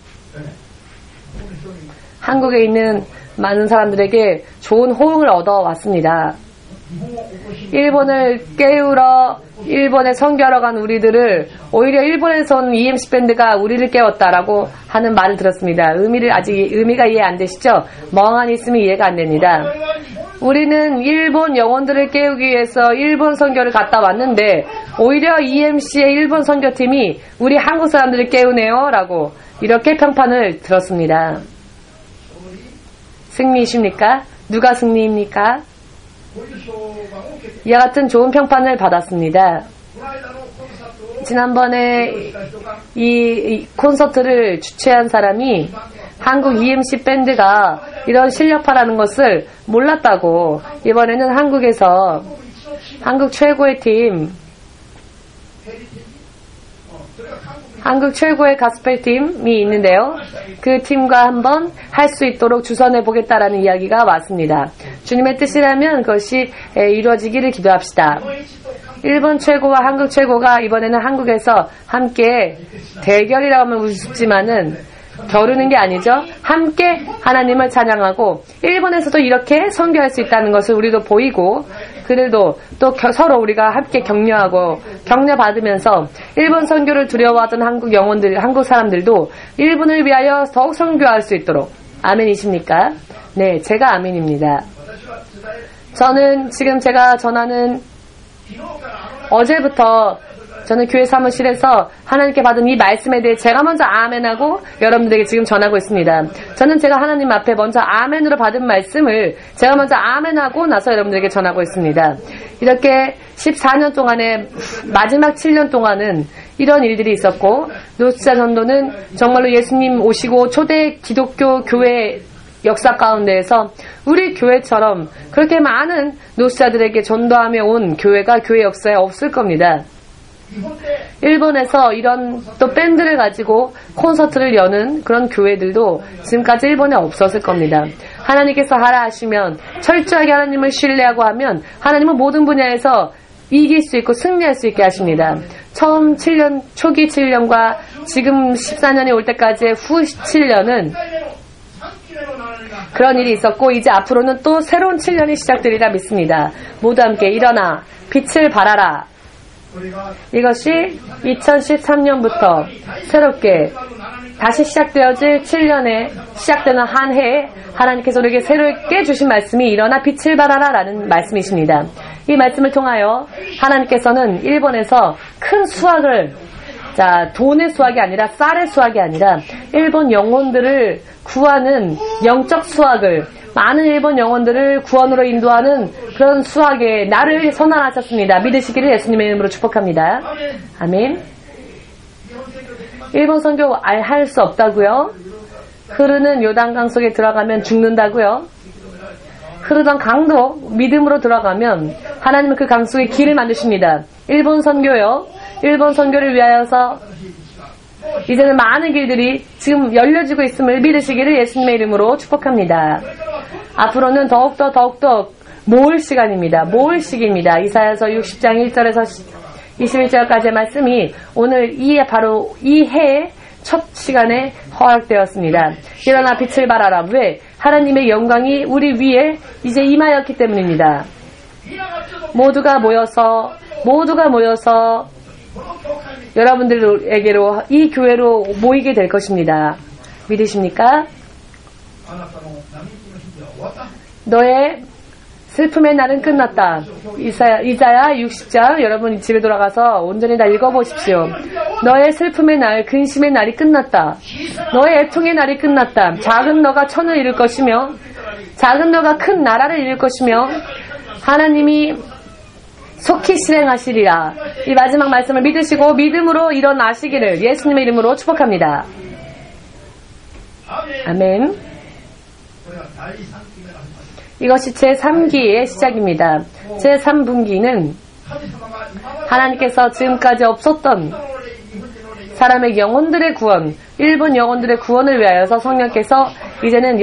한국에 있는 많은 사람들에게 좋은 호응을 얻어왔습니다. 일본을 깨우러 일본에 선교하러 간 우리들을 오히려 일본에서 온 EMC 밴드가 우리를 깨웠다라고 하는 말을 들었습니다. 의미가 이해 안 되시죠? 멍하니 있으면 이해가 안 됩니다. 우리는 일본 영혼들을 깨우기 위해서 일본 선교를 갔다 왔는데 오히려 EMC의 일본 선교팀이 우리 한국 사람들을 깨우네요 라고 이렇게 평판을 들었습니다. 승리이십니까? 누가 승리입니까? 이와 같은 좋은 평판을 받았습니다. 지난번에 이 콘서트를 주최한 사람이 한국 EMC 밴드가 이런 실력파라는 것을 몰랐다고 이번에는 한국에서 한국 최고의 팀 한국 최고의 가스펠 팀이 있는데요. 그 팀과 한번 할 수 있도록 주선해 보겠다라는 이야기가 왔습니다. 주님의 뜻이라면 그것이 이루어지기를 기도합시다. 일본 최고와 한국 최고가 이번에는 한국에서 함께 대결이라고 하면 우습지만은 겨루는 게 아니죠. 함께 하나님을 찬양하고 일본에서도 이렇게 선교할 수 있다는 것을 우리도 보이고 그들도 또 서로 우리가 함께 격려받으면서 일본 선교를 두려워하던 한국 사람들도 일본을 위하여 더욱 선교할 수 있도록 아멘이십니까? 네, 제가 아멘입니다. 저는 지금 제가 전하는 어제부터 저는 교회 사무실에서 하나님께 받은 이 말씀에 대해 제가 먼저 아멘하고 여러분들에게 지금 전하고 있습니다. 저는 제가 하나님 앞에 먼저 아멘으로 받은 말씀을 제가 먼저 아멘하고 나서 여러분들에게 전하고 있습니다. 이렇게 14년 동안에 마지막 7년 동안은 이런 일들이 있었고 노스자 전도는 정말로 예수님 오시고 초대 기독교 교회 역사 가운데에서 우리 교회처럼 그렇게 많은 노스자들에게 전도하며 온 교회가 교회 역사에 없을 겁니다. 일본에서 이런 또 밴드를 가지고 콘서트를 여는 그런 교회들도 지금까지 일본에 없었을 겁니다. 하나님께서 하라 하시면 철저하게 하나님을 신뢰하고 하면 하나님은 모든 분야에서 이길 수 있고 승리할 수 있게 하십니다. 처음 7년, 초기 7년과 지금 14년이 올 때까지의 후 7년은 그런 일이 있었고 이제 앞으로는 또 새로운 7년이 시작되리라 믿습니다. 모두 함께 일어나 빛을 발하라. 이것이 2013년부터 새롭게 다시 시작되어질 7년에 시작되는 한 해에 하나님께서 우리에게 새롭게 주신 말씀이 일어나 빛을 발하라 라는 말씀이십니다. 이 말씀을 통하여 하나님께서는 일본에서 큰 수확을 돈의 수확이 아니라 쌀의 수확이 아니라 일본 영혼들을 구하는 영적 수확을 많은 일본 영혼들을 구원으로 인도하는 그런 수확에 나를 선언하셨습니다. 믿으시기를 예수님의 이름으로 축복합니다. 아멘. 일본 선교 할 수 없다고요? 흐르는 요단강 속에 들어가면 죽는다고요? 흐르던 강도 믿음으로 들어가면 하나님은 그 강 속에 길을 만드십니다. 일본 선교요. 일본 선교를 위하여서 이제는 많은 길들이 지금 열려지고 있음을 믿으시기를 예수님의 이름으로 축복합니다. 앞으로는 더욱더 모을 시간입니다. 모을 시기입니다. 이사야서 60장 1절에서 21절까지의 말씀이 오늘 바로 이 해의 첫 시간에 허락되었습니다. 일어나 빛을 발하라. 왜? 하나님의 영광이 우리 위에 이제 임하였기 때문입니다. 모두가 모여서 여러분들에게로 이 교회로 모이게 될 것입니다. 믿으십니까? 너의 슬픔의 날은 끝났다. 이사야 60장 여러분 집에 돌아가서 온전히 다 읽어보십시오. 너의 슬픔의 날, 근심의 날이 끝났다. 너의 애통의 날이 끝났다. 작은 너가 천을 이룰 것이며 작은 너가 큰 나라를 이룰 것이며 하나님이 속히 실행하시리라. 이 마지막 말씀을 믿으시고 믿음으로 일어나시기를 예수님의 이름으로 축복합니다. 아멘. 이것이 제3기의 시작입니다. 제3분기는 하나님께서 지금까지 없었던 사람의 영혼들의 구원, 일본 영혼들의 구원을 위하여서 성령께서 이제는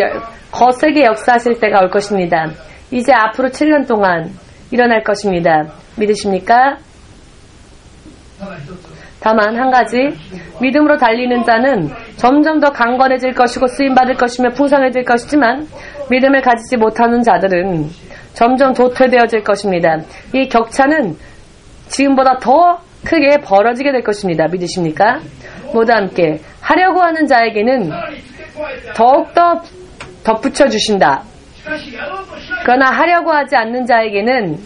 거세게 역사하실 때가 올 것입니다. 이제 앞으로 7년 동안 일어날 것입니다. 믿으십니까? 다만 한 가지, 믿음으로 달리는 자는 점점 더 강건해질 것이고 쓰임받을 것이며 풍성해질 것이지만 믿음을 가지지 못하는 자들은 점점 도태되어질 것입니다. 이 격차는 지금보다 더 크게 벌어지게 될 것입니다. 믿으십니까? 모두 함께 하려고 하는 자에게는 더욱더 덧붙여 주신다. 그러나 하려고 하지 않는 자에게는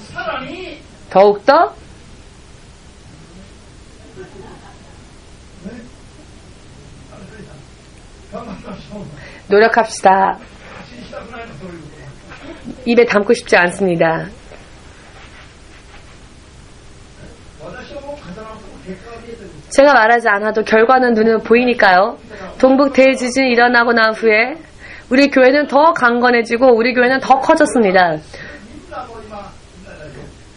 더욱더 노력합시다. 입에 담고 싶지 않습니다. 제가 말하지 않아도 결과는 눈에 보이니까요. 동북 대지진이 일어나고 난 후에 우리 교회는 더 강건해지고 우리 교회는 더 커졌습니다.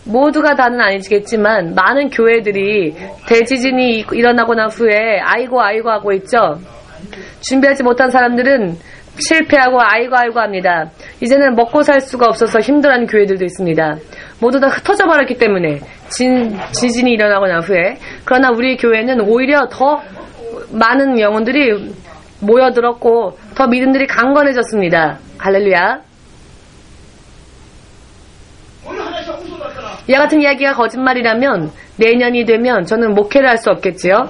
모두가 다는 아니겠지만 많은 교회들이 대지진이 일어나고 난 후에 아이고 하고 있죠. 준비하지 못한 사람들은 실패하고 아이고 합니다. 이제는 먹고 살 수가 없어서 힘들어하는 교회들도 있습니다. 모두 다 흩어져 버렸기 때문에 지진이 일어나고 난 후에. 그러나 우리 교회는 오히려 더 많은 영혼들이 모여들었고 더 믿음들이 강건해졌습니다. 할렐루야. 이와 같은 이야기가 거짓말이라면 내년이 되면 저는 목회를 할 수 없겠지요.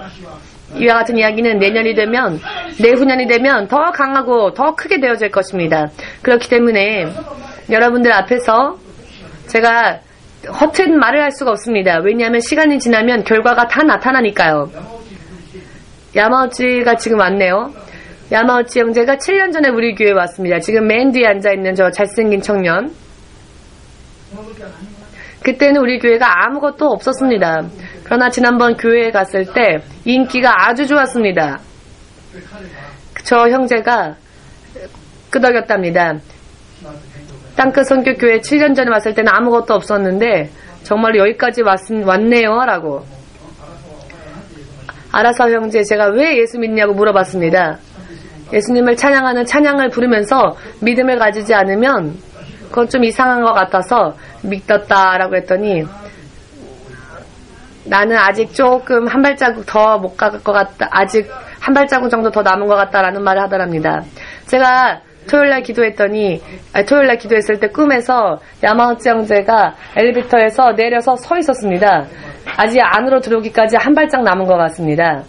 이와 같은 이야기는 내년이 되면 내후년이 되면 더 강하고 더 크게 되어질 것입니다. 그렇기 때문에 여러분들 앞에서 제가 허튼 말을 할 수가 없습니다. 왜냐하면 시간이 지나면 결과가 다 나타나니까요. 야마우치가 지금 왔네요. 야마우치 형제가 7년 전에 우리 교회에 왔습니다. 지금 맨 뒤에 앉아있는 저 잘생긴 청년. 그때는 우리 교회가 아무것도 없었습니다. 그러나 지난번 교회에 갔을 때 인기가 아주 좋았습니다. 저 형제가 끄덕였답니다. 땅끝 선교교회 7년 전에 왔을 때는 아무것도 없었는데 정말 여기까지 왔네요 라고. 알아서 형제, 제가 왜 예수 믿냐고 물어봤습니다. 예수님을 찬양하는 찬양을 부르면서 믿음을 가지지 않으면 그건 좀 이상한 것 같아서 믿었다라고 했더니 나는 아직 조금 한 발자국 더 못 갈 것 같다. 아직 한 발자국 정도 더 남은 것 같다라는 말을 하더랍니다. 제가 토요일날 기도했을 때 꿈에서 야마우치 형제가 엘리베이터에서 내려서 서 있었습니다. 아직 안으로 들어오기까지 한 발짝 남은 것 같습니다.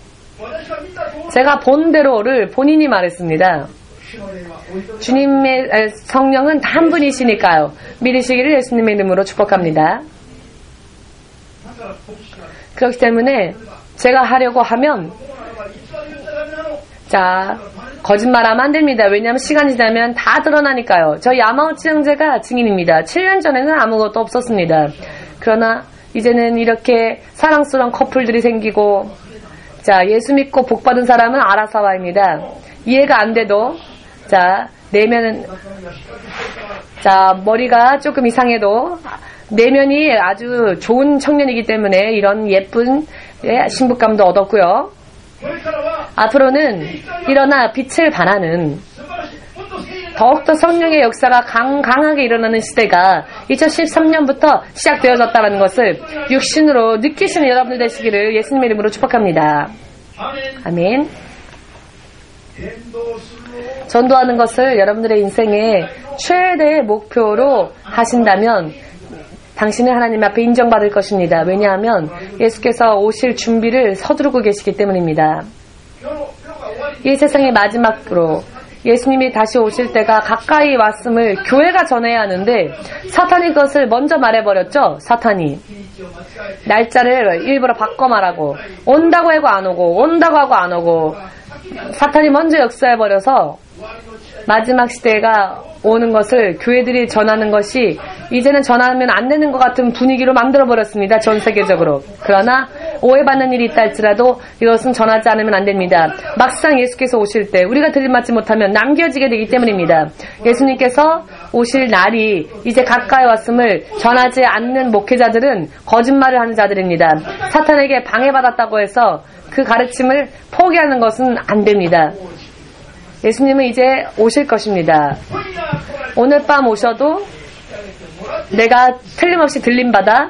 제가 본 대로를 본인이 말했습니다. 주님의 성령은 한 분이시니까요. 믿으시기를 예수님의 이름으로 축복합니다. 그렇기 때문에 제가 하려고 하면 자, 거짓말하면 안 됩니다. 왜냐하면 시간이 지나면 다 드러나니까요. 저 야마우치 형제가 증인입니다. 7년 전에는 아무것도 없었습니다. 그러나 이제는 이렇게 사랑스러운 커플들이 생기고 자, 예수 믿고 복받은 사람은 아라사와입니다. 이해가 안 돼도 자, 내면은 자, 머리가 조금 이상해도 내면이 아주 좋은 청년이기 때문에 이런 예쁜 신부감도 얻었고요. 앞으로는 일어나 빛을 발하는 더욱더 성령의 역사가 강하게 일어나는 시대가 2013년부터 시작되어졌다는 것을 육신으로 느끼시는 여러분들 되시기를 예수님의 이름으로 축복합니다. 아멘. 전도하는 것을 여러분들의 인생의 최대의 목표로 하신다면 당신은 하나님 앞에 인정받을 것입니다. 왜냐하면 예수께서 오실 준비를 서두르고 계시기 때문입니다. 이 세상의 마지막으로 예수님이 다시 오실 때가 가까이 왔음을 교회가 전해야 하는데 사탄이 그것을 먼저 말해버렸죠. 사탄이 날짜를 일부러 바꿔 말하고 온다고 하고 안 오고 온다고 하고 안 오고 사탄이 먼저 역사해버려서 마지막 시대가 오는 것을 교회들이 전하는 것이 이제는 전하면 안 되는 것 같은 분위기로 만들어버렸습니다. 전 세계적으로. 그러나 오해받는 일이 있다 할지라도 이것은 전하지 않으면 안 됩니다. 막상 예수께서 오실 때 우리가 들이맞지 못하면 남겨지게 되기 때문입니다. 예수님께서 오실 날이 이제 가까이 왔음을 전하지 않는 목회자들은 거짓말을 하는 자들입니다. 사탄에게 방해받았다고 해서 그 가르침을 포기하는 것은 안 됩니다. 예수님은 이제 오실 것입니다. 오늘 밤 오셔도 내가 틀림없이 들림받아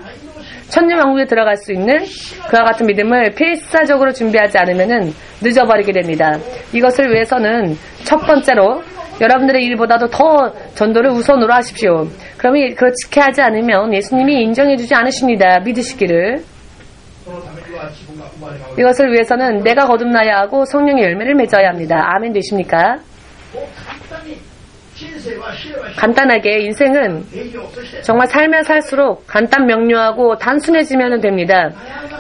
천년왕국에 들어갈 수 있는 그와 같은 믿음을 필사적으로 준비하지 않으면 늦어버리게 됩니다. 이것을 위해서는 첫 번째로 여러분들의 일보다도 더 전도를 우선으로 하십시오. 그러면 그렇게 하지 않으면 예수님이 인정해주지 않으십니다. 믿으시기를. 이것을 위해서는 내가 거듭나야 하고 성령의 열매를 맺어야 합니다. 아멘 되십니까? 간단하게 인생은 정말 살면 살수록 간단 명료하고 단순해지면 됩니다.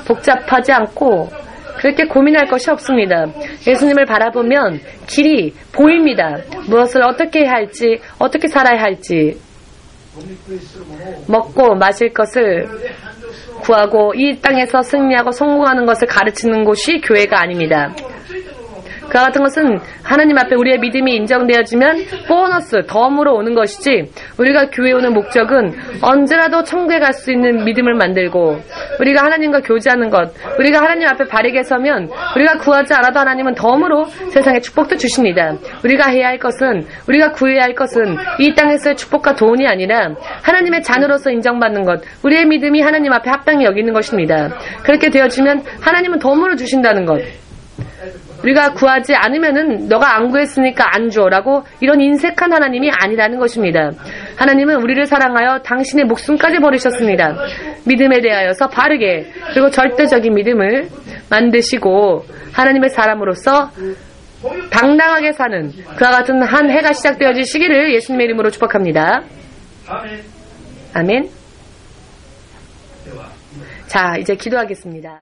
복잡하지 않고 그렇게 고민할 것이 없습니다. 예수님을 바라보면 길이 보입니다. 무엇을 어떻게 해야 할지, 어떻게 살아야 할지, 먹고 마실 것을 구하고 이 땅에서 승리하고 성공하는 것을 가르치는 곳이 교회가 아닙니다. 그와 같은 것은 하나님 앞에 우리의 믿음이 인정되어지면 보너스, 덤으로 오는 것이지 우리가 교회에 오는 목적은 언제라도 천국에 갈 수 있는 믿음을 만들고 우리가 하나님과 교제하는 것, 우리가 하나님 앞에 바르게 서면 우리가 구하지 않아도 하나님은 덤으로 세상에 축복도 주십니다. 우리가 해야 할 것은, 우리가 구해야 할 것은 이 땅에서의 축복과 돈이 아니라 하나님의 자녀로서 인정받는 것, 우리의 믿음이 하나님 앞에 합당히 여기는 것입니다. 그렇게 되어지면 하나님은 덤으로 주신다는 것, 우리가 구하지 않으면은 너가 안 구했으니까 안 줘라고 이런 인색한 하나님이 아니라는 것입니다. 하나님은 우리를 사랑하여 당신의 목숨까지 버리셨습니다. 믿음에 대하여서 바르게 그리고 절대적인 믿음을 만드시고 하나님의 사람으로서 당당하게 사는 그와 같은 한 해가 시작되어지시기를 예수님의 이름으로 축복합니다. 아멘. 자, 이제 기도하겠습니다.